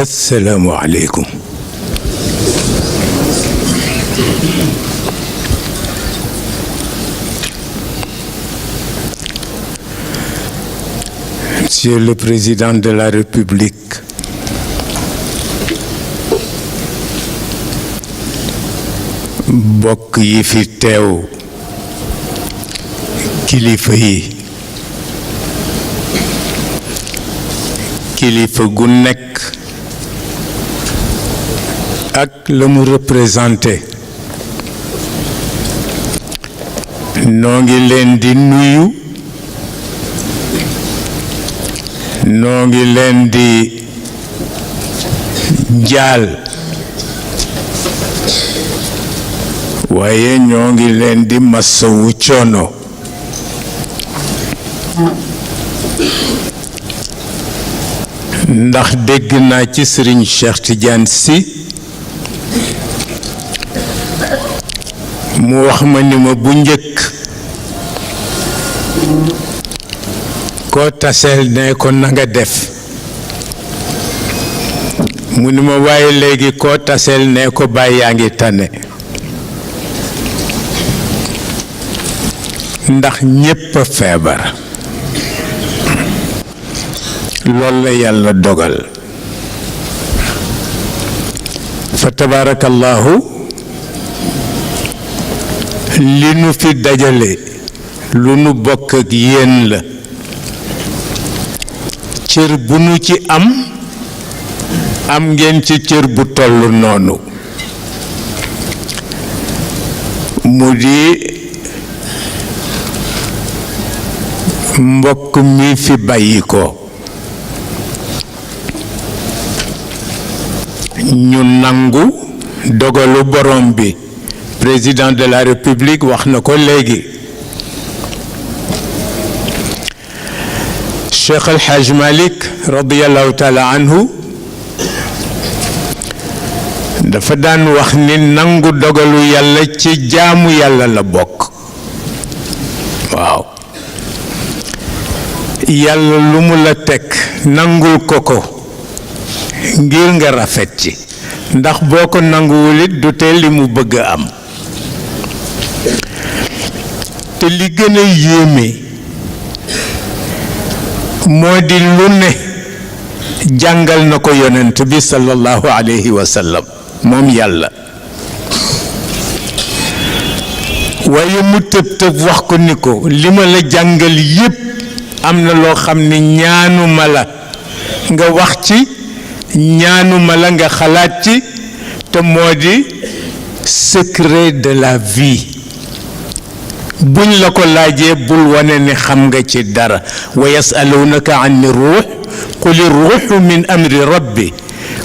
السلام عليكم. Monsieur le Président de la République, mbokk yi fi teew, kilifa yi, kilifa gu nekk ak la mu représenté, noo ngi leen di nuyu, noo ngi leen di jaal, waaye ñoo ngi leen di masawu coono. ndax dégg naa ci Serigne Cheikh Tidiane Sy mu wax ma ni ma bu njëkk koo taseel ne ko na nga def, mu ni ma waaye léegi koo taseel ne ko bàyyi yaa ngi tane, ndax ñépp a feebar. loolu la yàlla dogal. fa tabarakallahu li nu fi dajale lu nu bokk ak yéen la. cër bu nu ci am ngeen ci cër bu toll noonu. mu di mbokk mi fi bàyyi ko. ñu nangu dogalu borom bi. président de la république wax na ko léegi. Cheikh El Hadj Malick radiyallahu taala anhu dafa daan wax ni nangu dogalu yàlla ci jaamu yàlla la bokk. waaw yàlla lu mu la teg nangul ko ngir nga rafet ci, ndax boo ko nanguwul it du tee li mu bëgg a am. te li gën a yéeme moo di lu ne jàngal na ko yonent bi sallallahu alayhi wa sallam moom yàlla. waaye mu tëb wax ko ni ko li ma la jàngal yépp am na loo xam ni ñaanuma la nga wax ci, ñaanuma la nga xalaat ci, te moo di secret de la vie. buñ la ko laajee bul wane ni xam nga ci dara. wa yasalunaka anni ruux qul ruuxu min amri rabbi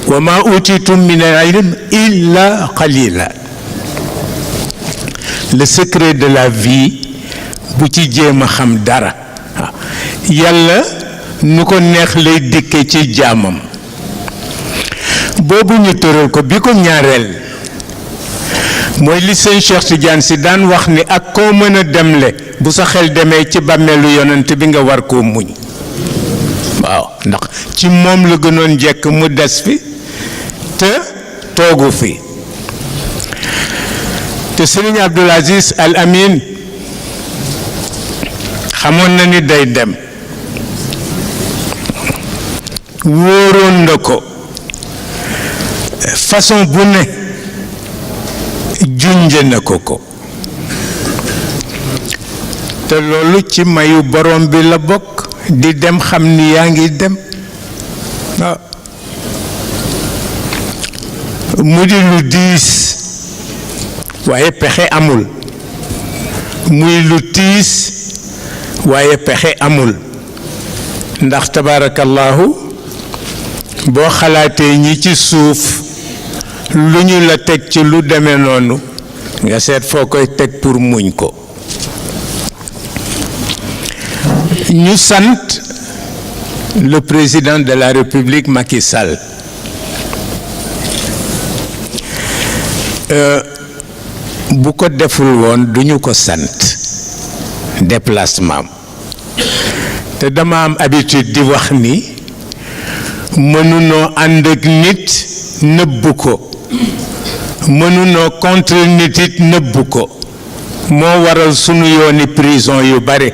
wa ma utitum min al ilm illa qalila. le secret de la vie bu ci jéem a xam dara. yàlla nu ko neex lay dikke ci jaamam. boobu ñu tëral ko bi ko ñaareel mooy li sëñ Cheikh Tidiane Sy daan wax ni ak koo mën a demle bu sa xel demee ci bàmmeelu yonent bi nga war koo muñ. waaw ndax ci moom la gënoon jekk mu des fi te toogu fi. te Serigne Abdoul Aziz Al Amin xamoon na ni day dem, wóoroon na ko. façon bu ne junje na ko te loolu ci mayu borom bi la bokk. di dem xam ni yaa ngi dem. waaw mu di lu diis waaye pexe amul, muy lu tiis waaye pexe amul. ndax tabarakallahu boo xalaatee ñi ci suuf lu ñu la teg ci lu demee noonu nga seet foo koy teg pour muñ ko. ñu sant le président de la République Macky Sall. bu ko deful woon duñu ko sant déplacement. te dama am habitude di wax ni mënunoo ànd ak nit nëbb ko mënunoo contre nit it nëbb ko moo waral sunu yooni prison yu bare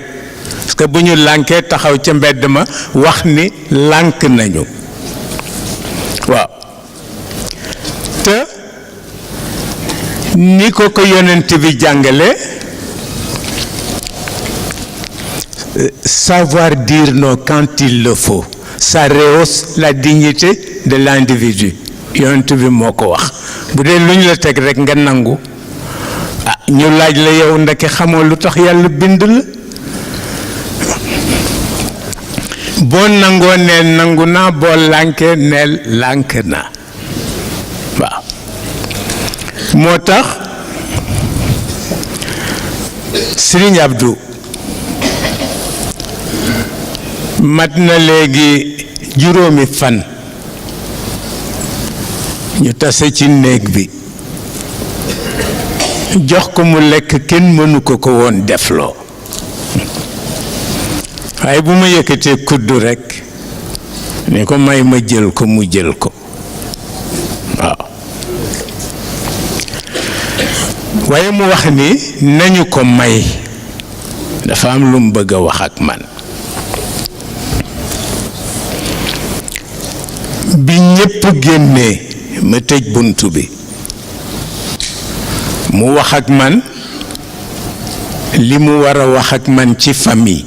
parce que bu ñu lànkee taxaw ca mbedd ma wax ni lànk nañu waaw te ni ko yonent bi jàngale savoir dire non quand il le faut ça rehausse la dignité de l'individu yonent bi moo ko wax bu dee lu ñu la teg rek nga nangu ah ñu laaj la yow ndeke xamoo lu tax yàlla bind la boo nangoo neel nangu naa boo lànkee neel lànk naa waaw moo tax Serigne Abdou mat na léegi juróomi fan ñu tase ci néeg bi jox ko mu lekk kenn mënu ko woon defloo waaye bu ma yëkkatee kuddu rekk ne ko may ma jël ko mu jël ko waaw waaye mu wax ni nañu ko may dafa am lu mu bëgg a wax ak man bi ñépp génnee ma tëj buntu bi mu wax ak man li mu war a wax ak man ci famille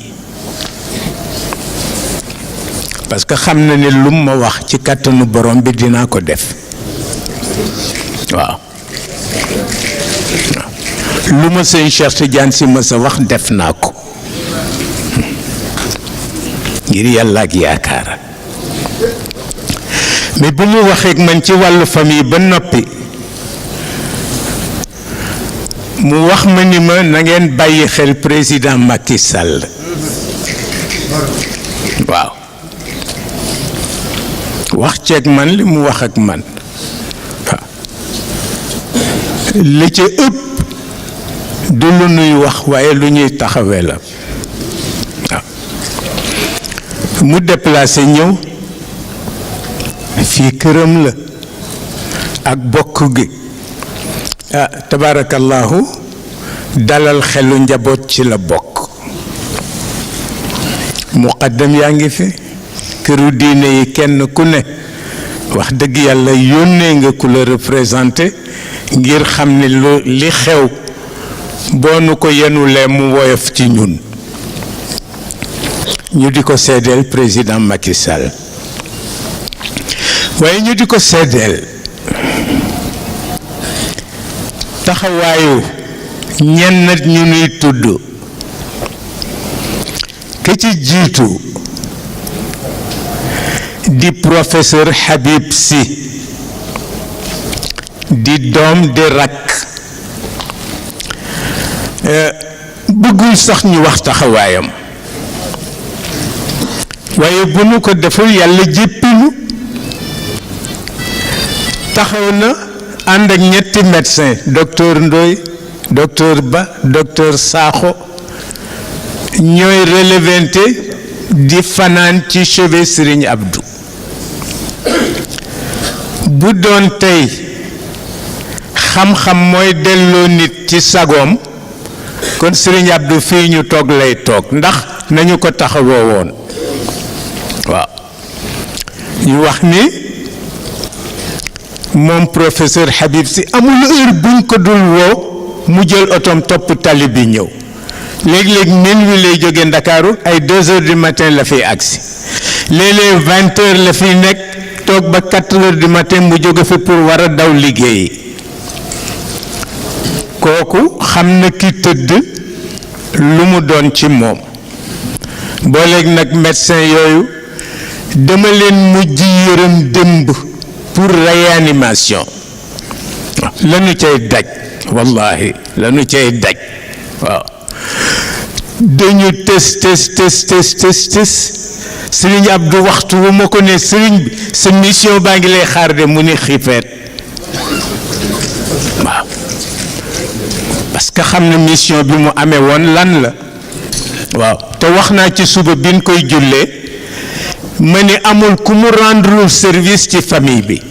parce que xam na ne lu ma wax ci kàttanu borom bi dinaa ko def waaw lu ma sëñ Cheikh Tidiane si ma sa wax def naa ko ngir yàlla ak yaakaar mais bu mu waxee ak man ci wàllu famille ba noppi mu wax ma ni ma na ngeen bàyyi xel président Macky Sall waaw wax ceeg man li mu wax ak man waaw li ci ëpp du lu nuy wax waaye lu ñuy taxawee la waaw mu déplacé ñëw fii këram la ak bokk gi ah tabarakallahu dalal xelu njaboot ci la bokk muqaddam yaa ngi fi këru diine yi kenn ku ne wax dëgg yàlla yónnee nga ku la représenté ngir xam ne li xew boo nu ko yenulee mu woyof ci ñun ñu di ko seedeel président Macky Sall waaye ñu di ko seddeel taxawaayu ñenn ñu nuy tudd ke ci jiitu di professeur Habib Sy di doom di rakk bëggul sax ñu wax taxawaayam waaye bu nu ko deful yàlla jéppinu taxaw na ànd ak ñetti médecin docteur Ndoye docteur Ba docteur Sakho ñooy relevanté di fanaan ci chevet Serigne Abdou bu doon tey xam-xam mooy delloo nit ci sagoom kon Serigne Abdou fii ñu toog lay toog ndax nañu ko taxawoo woon waaw ñu wax ni moom professeur Habib Sy amul heure buñ ko dul woo mu jël otom topp tali bi ñëw léeg-léeg minuit lay jóge Ndakaaru ay 2 heures du matin la fiy agsi léeg-léeg 20 heures la fiy nekk toog ba 4 heures du matin mu jóge fi pour war a daw liggéeyi kooku xam na ki tëdd lu mu doon ci moom booleeg nag médecin yooyu dama leen mujj yërëm démb pour réanimation lanu cay daj wallahi lanu cay daj waaw dañu tës Serigne Abdou waxtu wu ma ko ne Serigne bi sa mission baa ngi lay xaar de mu ni xiifeet waaw parce que xam na mission bi mu amee woon lan la waaw te wax naa ci suba bi ñu koy jullee ma ni amul ku mu rendre service ci famille bi,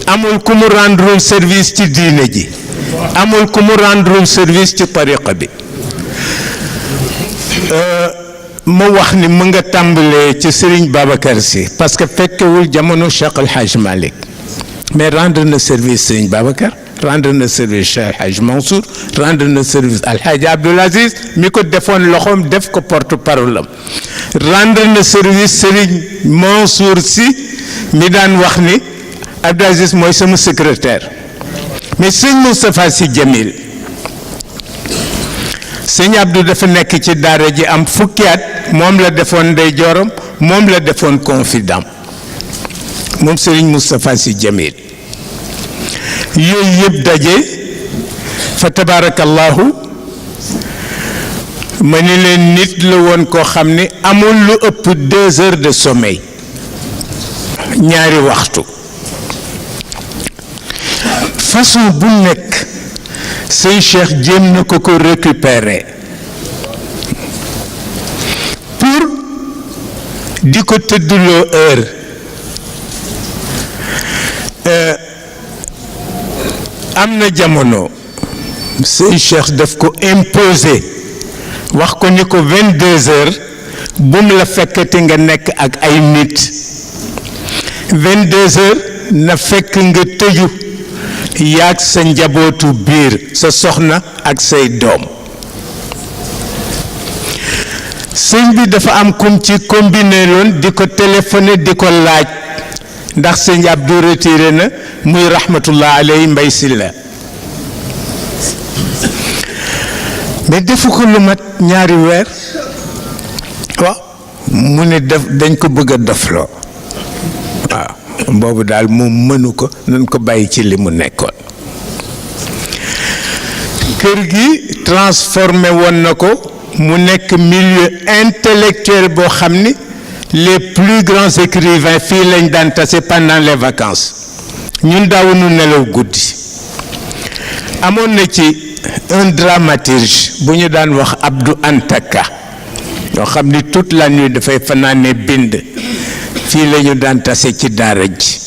amul ku mu rendre service ci diine ji, amul ku mu rendre service ci tariqa bi. ma wax ni mu nga tàmbalee ci Serigne Babacar Sy parce que fekkewul jamono Cheikh El Hadj Malick, mais rendre na service Serigne Babacar, rendre na service Cheikh El Hadj Mansour, rendre na service Al Hadj Abdoul Aziz mi ko defoon loxoom def ko porte parole am, rendre na service Serigne Mansour Sy mi daan wax ni Abdoul Aziz mooy sama secrétaire. mais Serigne Moustapha Sy Jamil, Serigne Abdou dafa nekk ci daara ji am fukki at, moom la defoon ndeyjooram, moom la defoon confident, moom Serigne Moustapha Sy Jamil. yooyu yëpp daje fa tabarakallahu ma ni leen nit la woon koo xam ne amul lu ëpp 2 heures de sommeil, ñaari waxtu. façon bu nekk sëñ Cheikh jéem na ko récupérer pour di ko tëddloo heure. am na jamono sëñ Cheikh daf ko imposer, wax ko ni ko 22 heures bum la fekkati nga nekk ak ay nit, 22 heures na fekk nga tëju yaag sa njabootu biir, sa soxna ak say doom. sëñ bi dafa am kum ci combiné loon di ko téléphoné di ko laaj ndax sëñ Abdou retiré na, muy rahmatullah alayhi Mbay Silla, mais defu ko lu mat ñaari weer. waaw mu ne dañ ko bëgg a dofloo. waaw boobu daal moom mënu ko, nañ ko bàyyi ci li mu nekkoon. kër gi transformé woon na ko mu nekk milieu intellectuel boo xam ni les plus grands écrivains fii lañ daan tase pendant les vacances. ñun daawuñu nelaw guddi. amoon na ci un dramaturge bu ñu daan wax Abdou Antaka, yoo xam ni toute la nuit dafay fanaane bind. fii la ñu daan tase ci daara ji,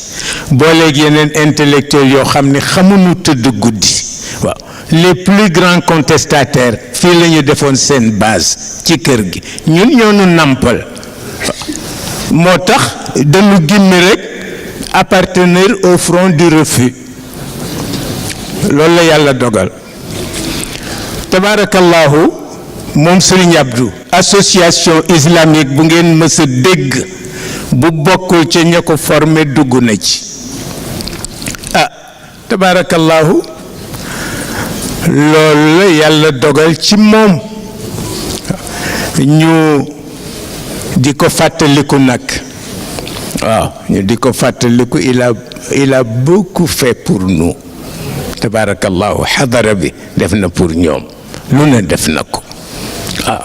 booleeg yeneen intellectuels yoo xam ne xamuñu tëdd guddi. waaw les plus grands contestataires fii la ñu defoon seen base ci kër gi, ñun ñoo nu nampal. moo tax dañu gimmi rek appartenir au front du refus. loolu la yàlla dogal. tabarakallahu moom Serigne Abdou, association islamique bu ngeen mës a dégg bu bokkul ci ña ko formé dugg na ci. tabarakallahu loolu la yàlla dogal ci moom. ñu di ko fàttaliku nag. waaw ñu di ko fàttaliku, il a beaucoup fait pour nous. tabarakallahu xadara bi def na pour ñoom, lu ne def na ko. waaw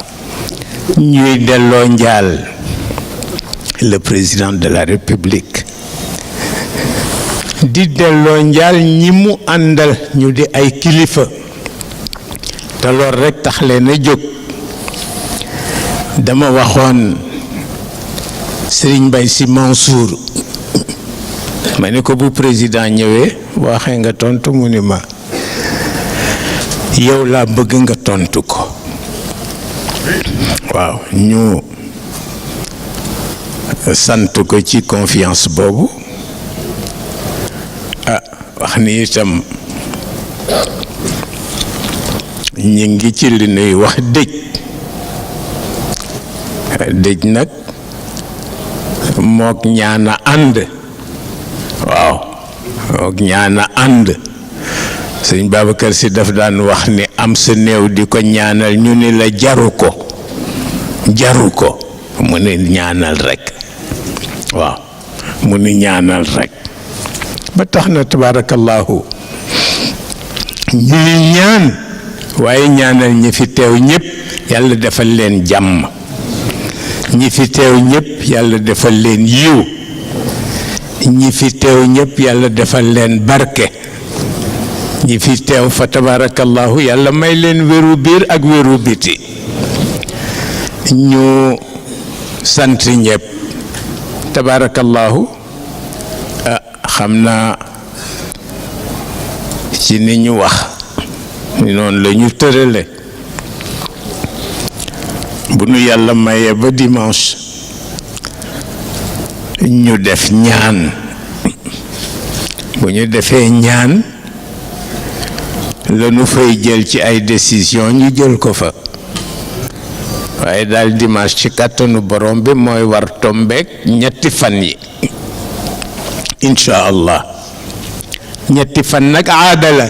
ñuy delloo njaal le président de la République, di delloo njaal ñi mu àndal ñu di ay kilifa te lool rekk tax leen a jóg. dama waxoon Serigne Mbaye Sy Mansour, ma ne ko bu président ñëwee waxee nga tontu, mu ni ma yow laa bëgg nga tontu ko. waaw ñu sant ko ci confiance boobu. wax ni itam ñi ngi ci li nuy wax dëj. dëj nag mook ñaana ànd. waaw mook ñaana ànd. sëñ Babacar Sy daf daan wax ni am sa néew di ko ñaanal ñu ni la jaru ko mu ni ñaanal rekk. waaw mu ni ñaanal rekk. ba tax na tabarakallahu ñuy ñaan, waaye ñaanal ñi fi teew ñépp yàlla defal leen jàmm. ñi fi teew ñépp yàlla defal leen yiw. ñi fi teew ñépp yàlla defal leen barke. ñi fi teew fa tabarakallahu yàlla may leen wéru biir ak wéru biti. ñu sant ñépp tabarakallahu xam naa ci ni ñu wax noonu la ñu tërale bu nu yàlla mayee ba dimanche ñu def ñaan bu ñu defee ñaan la nu fay jël ci ay décision ñu jël ko fa waaye daal dimanche ci kàttanu borom bi mooy war tombeek ñetti fan yi incha allah ñetti fan nag aada la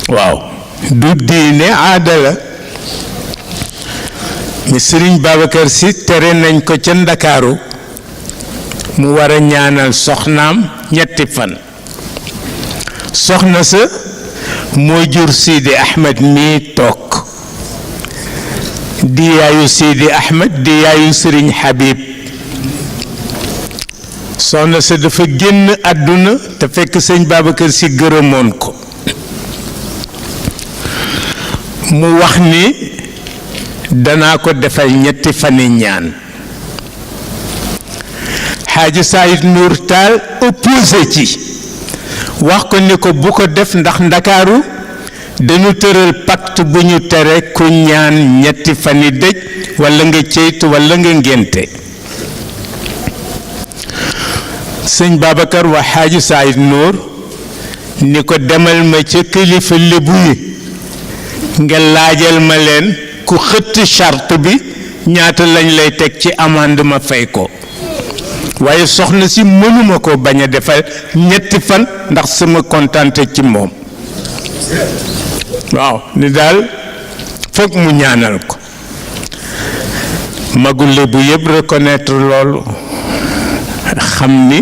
waaw du diine aada la mi Sëriñ Babacar Si tere nañ ko ca Ndakaaru mu war a ñaanal soxnaam ñetti fan soxna sa moo jur Sidi Ahmed mii toog di yaayu Sidi Ahmed di yaayu Sëriñ Habib soxna sa dafa génn àdduna te fekk sëñ Babacar Si gërëmoon ko mu wax ni danaa ko defal ñetti fani ñaan Xaaji Saïd Nour Taal opposé ci wax ko ni ko bu ko def ndax Ndakaaru dañu tëral pacte bu ñu tere ku ñaan ñetti fani dëj walla nga ceytu walla nga ngénte sëñ Babacar wax Xaaji Saïd Nour ni ko demal ma ca kilifa lébu yi nga laajal ma leen ku xëtt charte bi ñaata lañ lay teg ci amende ma fay ko waaye soxna si mënuma ko bañ a defal ñetti fan ndax sama kontante ci moom waaw ni daal foog mu ñaanal ko magu lébu yëpp reconnaître loolu xam ni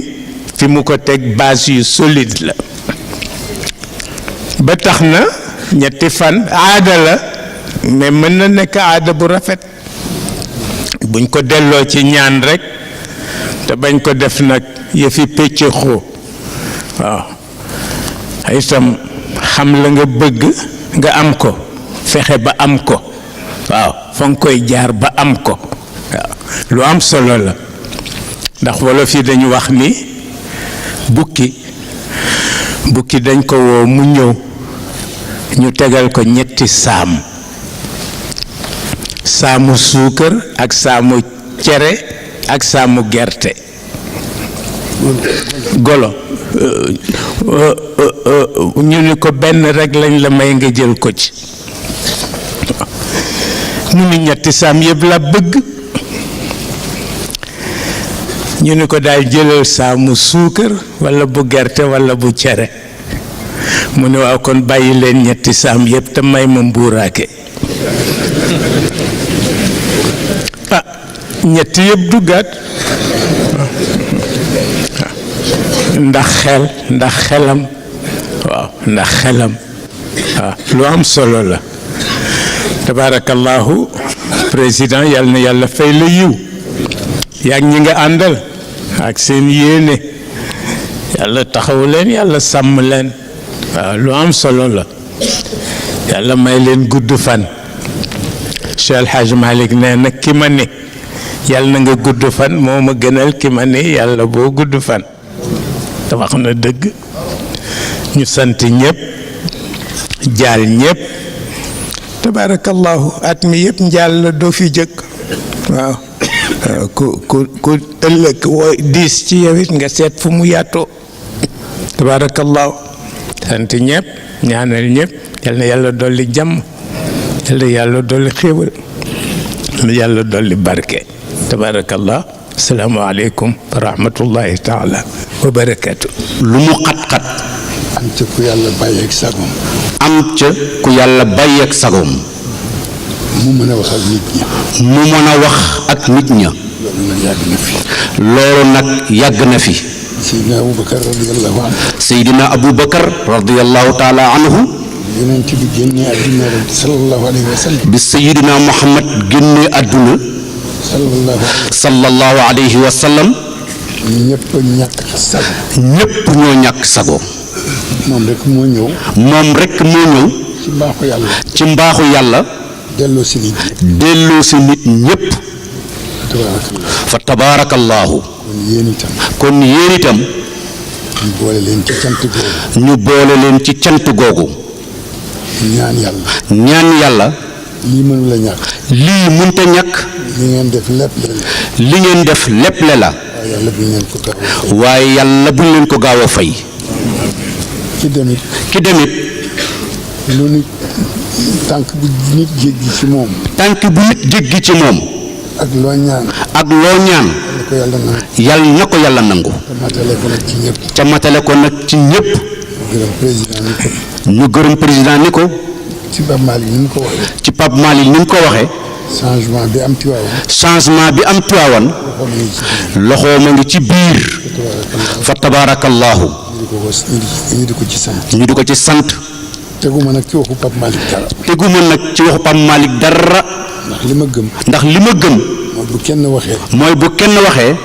fi mu ko teg base yu solide la ba tax na ñetti fan aada la mais mën na nekk aada bu rafet buñ ko delloo ci ñaan rekk te bañ ko def nag yëfi pécc xoo waaw itam xam la nga bëgg nga am ko fexe ba am ko waaw fa nga koy jaar ba am ko waaw lu am solo la ndax wolof yi dañu wax ni bukki dañ ko woo mu ñëw ñu tegal ko ñetti saamu suukar ak saamu cere ak saamu gerte golo ñu ni ko benn rekk lañ la may nga jël ko ci mu ni ñetti saam yëpp la bëgg ñu ni ko daal jëlal saamu suukar walla bu gerte walla bu cere mu ne waaw kon bàyyi leen ñetti saam yëpp te may ma mbuuraake ñetti yëpp duggaat ndax xelam waaw lu am solo la tabarakallahu président yal na yàlla fay la yiw yaag ñi nga àndal ak seen yéene yàlla taxaw leen yàlla sàmm leen waaw lu am solo la yàlla may leen gudd fan Cheikh El Hadj Malick nee na ki ma ne yàlla na nga gudd fan moo ma gënal ki ma ne yàlla boo gudd fan te wax na dëgg ñu sant ñëpp jaal ñëpp tabarakallahu at mi yëpp njaal la doo fi jëkk waaw ku ëllëg woo diis ci yow it nga seet fu mu yaatoo tabarakallahu sant ñëpp ñaanal ñëpp yal na yàlla dolli jàmm yal na yàlla dolli xéewal yal na yàlla dolli barke tabarakallah asalaamu aleykum wa rahmatullahi taala wa barakatu lu mu xat-xat am ca ku yàlla bàyyeeg sagoom am ca ku yàlla bàyyeeg sagoom mu mën a wax ak nit ñi mu mën a wax ak nit ña loolu nag yàgg na fi loolu nag yàgg na fi Seydina Aboubacar radiyallahu anhu Seydina Aboubacar radiyallahu taala anhu yonent bi génnee àdduna sallallahu alayhi wa sallam bi Seydina Muhammad génnee àdduna sallallahu alayhi wa sallam ñëpp ñàkk sago ñëpp ñoo ñàkk sago moom rek moo ñëw ci mbaaxu yàlla delloo si nit ñëpp fa tabaarakallaahu. kon yéen itam. ñu boole leen ci cant googu. ñu boole leen ci cant googu. ñaan yàlla. ñaan yàlla. lii mënu la ñàkk. lii mënta ñàkk. li ngeen def lépp la. li ngeen def lépp la. waaye yàlla buñ leen ko gaaw a waaye yàlla buñ leen ko gaaw a fay. fay. ki demit. ki demit. lu nit tànk bu nit jéggi ci moom. tànk bu nit jéggi ci moom. ak loo ñaan. ak loo ñaan. yàlla na ko yàlla nangu. te matale ko nag ci ñëpp. ca matale ko nag ci ñëpp. ñu gërëm président ni ko. ci Pape Malick ni mu ko waxee. ci Pape Malick ni mu ko waxee. changement bi am Tiwaawan. changement bi am Tiwaawan. loxoom a ngi ci biir. fa tabaarakallaahu. ñu di ko ci sant. ñu di ko ci sant. teguma nag ci waxu Pape Malick dara. teguma nag ci waxu Pape Malick dara. ndax li ma gëm. ndax li ma gëm. mooy bu kenn waxee. mooy bu kenn waxee.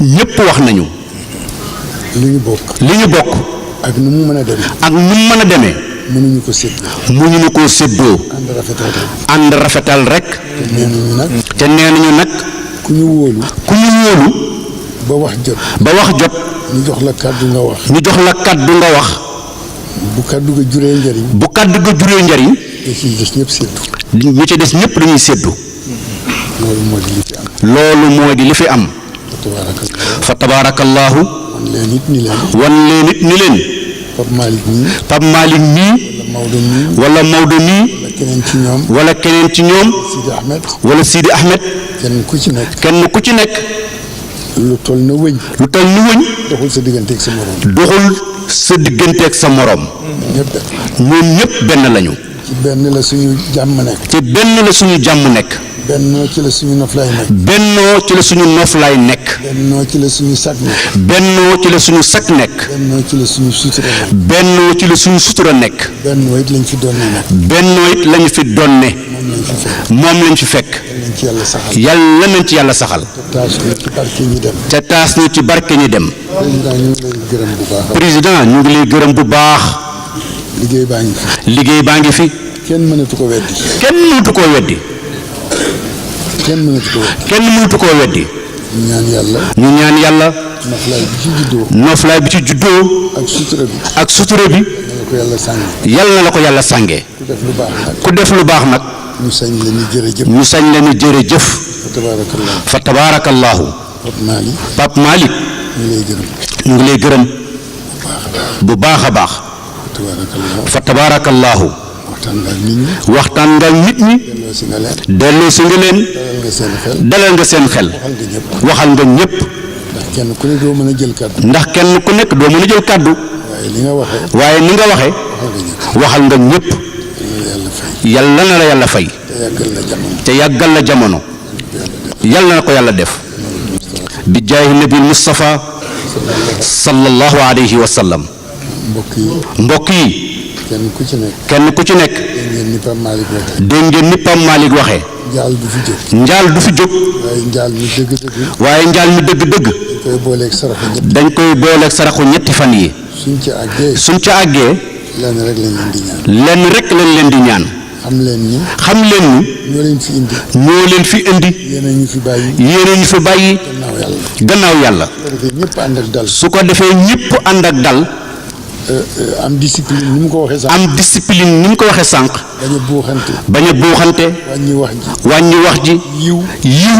ñëpp wax nañu. li ñu bokk. li ñu bokk. ak nu mu mën a demee. ak nu mu mën a demee. mënuñu ko séddoo. mënuñu koo séddoo. ànd rafetal rek. ànd rafetal rek. te nee nañu nag. te nee nañu nag. ku ñu wóolu. ku ñu wóolu. ba wax jot. ba wax jot. ñu jox la kàddu nga wax. ñu jox la kàddu nga wax. bu kàddu ga juree njëriñ. bu kàddu ga juree njëriñ. da ciy des ñëpp séddu. ñu ci des ñëpp dañuy séddu. loolu moo di li fi am. loolu moo di li fi am. fa tabaarakallaahu. wan leen it ni leen. wan leen it ni leen. Pape Malick mii. Pape Malick mii. Maodo mii. wala Maodo mii. wala keneen ci ñoom. wala keneen ci ñoom. Sidi Ahmed. wala Sidi Ahmed. kenn ku ci nekk. kenn ku ci nekk. lu toll na wëñ. lu toll ni wëñ. doxul sa digganteeg sa morom. doxul sa digganteeg sa morom. ñëpp ñoom ñëpp benn lañu. ci benn la suñu jàmm nekk. te benn la suñu jàmm nekk. bennoo ci la suñu noflaay nekk. bennoo ci la suñu noflaay nekk. bennoo ci la suñu sag nekk. bennoo ci la suñu sag nekk. bennoo ci la suñu sutura nekk. bennoo ci la suñu sutura nekk. bennoo it lañ fi doonne nag. bennoo it lañu fi donne. moom lañ fi moom lañ fi fekk. fekk. lañ ci yàlla saxal. yàlla nañ ci yàlla saxal. taas ñu ci barke ñi dem. te taas ñu ci barke ñi dem. président ñu ngi lay gërëm bu baax. président ñu ngi lay gërëm bu baax. liggéey baa ngi fi. liggéey baa ngi fi. kenn mënatu ko weddi. kenn mënatu koo weddi. kenn mënatu ko weddi. kenn mënatu koo weddi. ñu ñaan yàlla. ñu ñaan yàlla. noflaay bi ci juddoo. noflaay bi ci juddoo. ak sutura bi. ak sutura bi. na ko yàlla sànni. yàlla na la ko yàlla sàngee. ku def lu baax nag. ku def lu baax nag. ñu sañ la ni jërëjëf. ñu sañ leen ni jërëjëf. fa tabarakallah. fa tabaarakallaahu. Pape Malick. Pape Malick. ñu lay gërëm. ñu ngi lay gërëm. bu baax a baax. fa tabarakallah. fa tabaarakallaahu. waxtaan nga ak nit ñi. waxtaan nga ak nit ñi. delloo si nga leen. delloo si nga leen. dalal nga seen xel. dalal nga seen xel. waxal nga ñëpp. waxal nga ñëpp. ndax kenn ku ne doo mën a jël kàddu. ndax kenn ku nekk doo mën a jël kàddu. waaye li nga waxee. waaye ni nga waxee. waxal nga ñëpp. waxal nga ñëpp. yàlla fay. yàlla na la yàlla fay. te yàggal la jamono. te yàggal la jamono. yàlla na ko yàlla def. bi jaahi nabil Mustafa sallallahu alayhi wa sallam. mbokk yi. mbokk yi. kenn ku ci nekk. kenn ku ci nekk. dégg ngeen ni Pape Malick waxee. dégg ngeen ni Pape Malick waxee. njaal du fi jóg. njaal du fi jóg. waaye njaal mi dëgg-dëgg. waaye njaal mi dëgg-dëgg. dañ koy booleeg saraxu ñëpp. dañ koy booleeg saraxu ñetti fan yi. suñ ci àggee. suñ ca àggee. lenn rek lañ leen di ñaan. lenn rek lañ leen di ñaan. xam leen ni. xam leen ni. ñoo leen fi indi. ñoo leen fi indi. yéen a ñu fi bàyyi. yéen ñu fi bàyyi. gannaaw yàlla. gannaaw yàlla. su ko defee ñëpp ànd ak dal. su ko defee ñëpp ànd ak dal. am discipline ni mu ko waxee sànq. am discipline ni mu ko waxee sànq. bañ a buuxante. bañ a buuxante. wàññi wax ji. wàññi wax ji. yiw. yiw.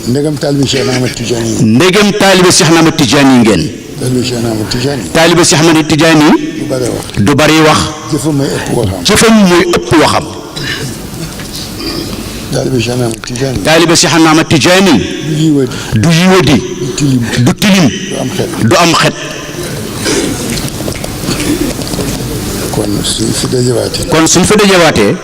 ndegam taalibe Cheikh Ahmad Tidiane yi. ndegem taalibe Cheikh Ahmad Tidiane yi ngeen. taalibe Cheikh Ahmad Tidiane yi. taalibe Cheikh Ahmad Tidiane yi. du bare wax. du bari wax. jëfam may ëpp waxam. jëfam mooy ëpp waxam. taalibe Cheikh Ahmad Tidiane yi. taalibe Cheikh Ahmad Tidiane yi. du yiwadi. du yiwadi. du tilim. du tilim. du am xel. du am xet. kon suñ fi dajewaatee. kon suñ fa dajewaatee.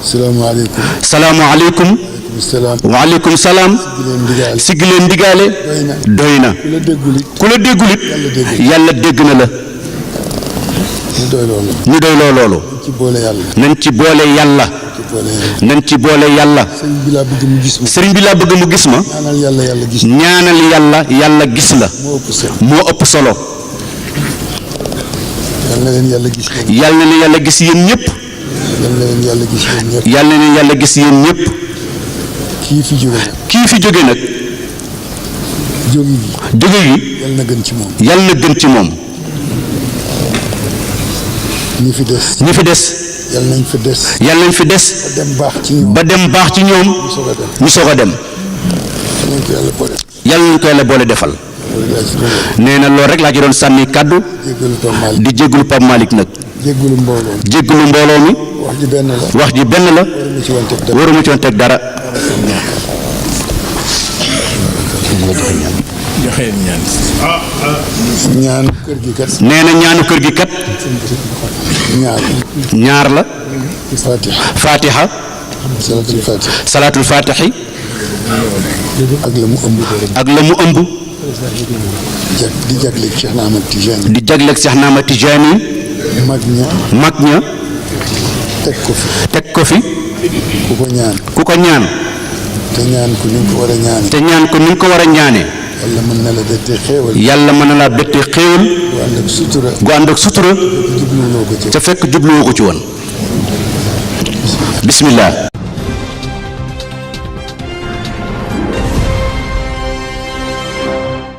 salaamaaleykum. salaamualeykum. waaleykum salaam. waaleykum salaam. di leen digaale. sigg leen digaale. doy na. doy na. ku la déggul it. ku la déggul it. yàlla dégg na la. ñu doy loolu. ñu doy loo loolu. ci boole yàlla. nañ ci boole yàlla. ci boole yàlla. nañ ci boole yàlla. sëñ bi laa bëgg mu gis ma. sëriñ bi laa bëgg mu gis ma. ñaanal yàlla yàlla gis. ñaanal yàlla yàlla gis la. moo ëpp sëñ. moo ëpp solo. yal na leen yàlla gis yéen. yàlla na leen yàlla gis yéen ñëpp. yal na leen yàlla gis yéen ñëpp. yàlla na leen yàlla gis yéen ñëpp. kii fi jóge nag kii fi jóge nag jóge gi jóge gi yal na gën ci moom yàlla na gën ci moom. ñi fi des ñi fi des yal nañ fi des yàlla nañ fi des ba dem baax ci ñoom ba dem baax ci ñoom ñu soog a dem ñu soog a dem. yal nañ ko yàlla boole yàlla nañ ko yàlla boole defal. loolu laa ci doon nee na loolu rek laa ci doon sànni kàddu jéggalu Pape Malick di jéggulu Pape Malick nag jéggalu mbooloo jéggulu mbooloo mi. wax ji benn la wax ji benn la waruñu ci woon teg dara waruma ci woon teg dara. joxe ñaan. ñaan kër gi kat nee na ñaanu kër gi kat ñaar ñaar la. fatiha fatiha salatul fatiha salaatul fatixi ak la mu ëmb ak la mu ëmb di jagleeg Cheikh Ahmad Tijani di jagleeg Cheikh Ahmad Tijani mag ña mag ña teg ko fi teg ko fi ku ko ñaan ku ko ñaan te ñaan ko ni nga ko war a ñaan te ñaan ko ni nga ko war a ñaanee yàlla mën na la bettee xéewal yàlla mën na laa bettee xéewal bu ànd ak sutura gu ànd ak sutura jubluwuloo ko ci te fekk jubluwoo ko ci woon bismillah